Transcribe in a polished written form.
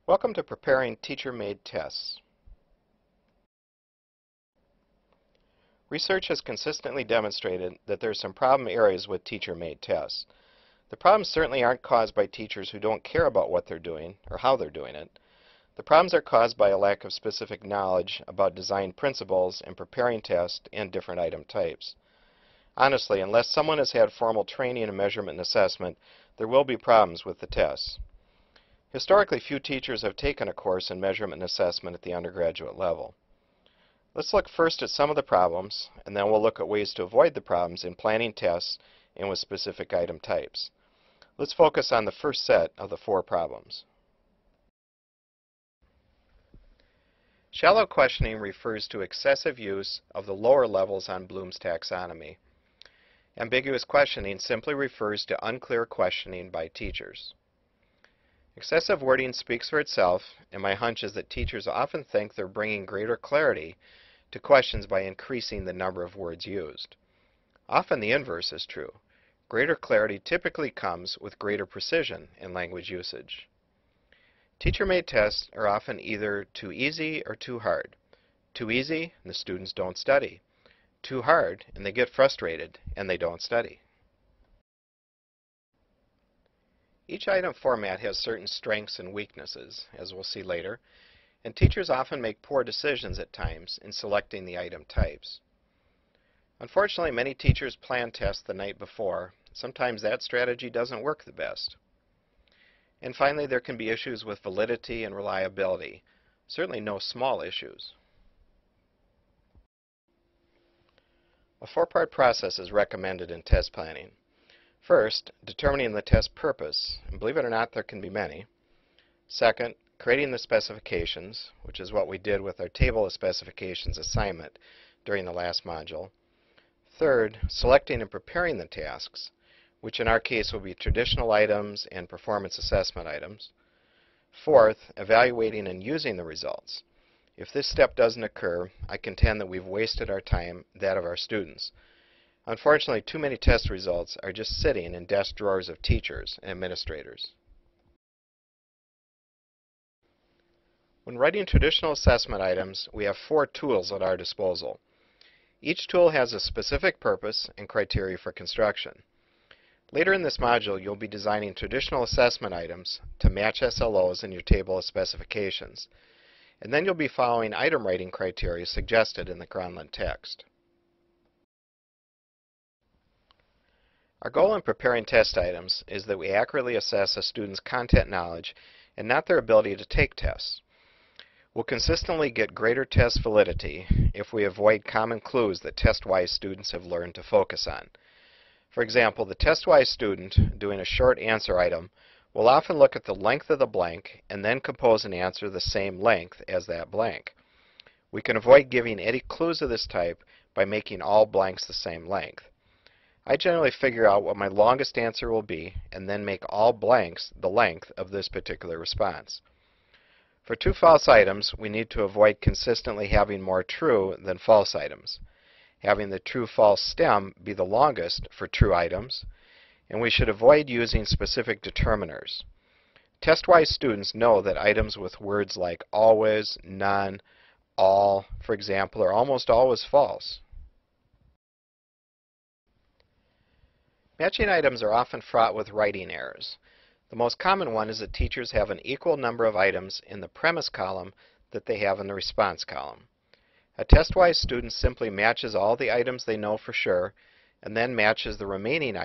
Welcome to Preparing Teacher-Made Tests. Research has consistently demonstrated that there are some problem areas with teacher-made tests. The problems certainly aren't caused by teachers who don't care about what they're doing or how they're doing it. The problems are caused by a lack of specific knowledge about design principles and preparing tests and different item types. Honestly, unless someone has had formal training in measurement and assessment, there will be problems with the tests. Historically, few teachers have taken a course in measurement and assessment at the undergraduate level. Let's look first at some of the problems, and then we'll look at ways to avoid the problems in planning tests and with specific item types. Let's focus on the first set of the 4 problems. Shallow questioning refers to excessive use of the lower levels on Bloom's taxonomy. Ambiguous questioning simply refers to unclear questioning by teachers. Excessive wording speaks for itself, and my hunch is that teachers often think they're bringing greater clarity to questions by increasing the number of words used. Often the inverse is true. Greater clarity typically comes with greater precision in language usage. Teacher-made tests are often either too easy or too hard. Too easy, and the students don't study. Too hard, and they get frustrated, and they don't study. Each item format has certain strengths and weaknesses, as we'll see later, and teachers often make poor decisions at times in selecting the item types. Unfortunately, many teachers plan tests the night before. Sometimes that strategy doesn't work the best. And finally, there can be issues with validity and reliability, certainly no small issues. A 4-part process is recommended in test planning. First, determining the test purpose, and believe it or not, there can be many. Second, creating the specifications, which is what we did with our table of specifications assignment during the last module. Third, selecting and preparing the tasks, which in our case will be traditional items and performance assessment items. Fourth, evaluating and using the results. If this step doesn't occur, I contend that we've wasted our time, that of our students. Unfortunately, too many test results are just sitting in desk drawers of teachers and administrators. When writing traditional assessment items, we have 4 tools at our disposal. Each tool has a specific purpose and criteria for construction. Later in this module, you'll be designing traditional assessment items to match SLOs in your table of specifications. And then you'll be following item rating criteria suggested in the Gronlund text. Our goal in preparing test items is that we accurately assess a student's content knowledge and not their ability to take tests. We'll consistently get greater test validity if we avoid common clues that test-wise students have learned to focus on. For example, the test-wise student doing a short answer item will often look at the length of the blank and then compose an answer the same length as that blank. We can avoid giving any clues of this type by making all blanks the same length. I generally figure out what my longest answer will be and then make all blanks the length of this particular response. For true false items, we need to avoid consistently having more true than false items, having the true-false stem be the longest for true items, and we should avoid using specific determiners. Test-wise students know that items with words like always, none, all, for example, are almost always false. Matching items are often fraught with writing errors. The most common one is that teachers have an equal number of items in the premise column that they have in the response column. A test-wise student simply matches all the items they know for sure and then matches the remaining items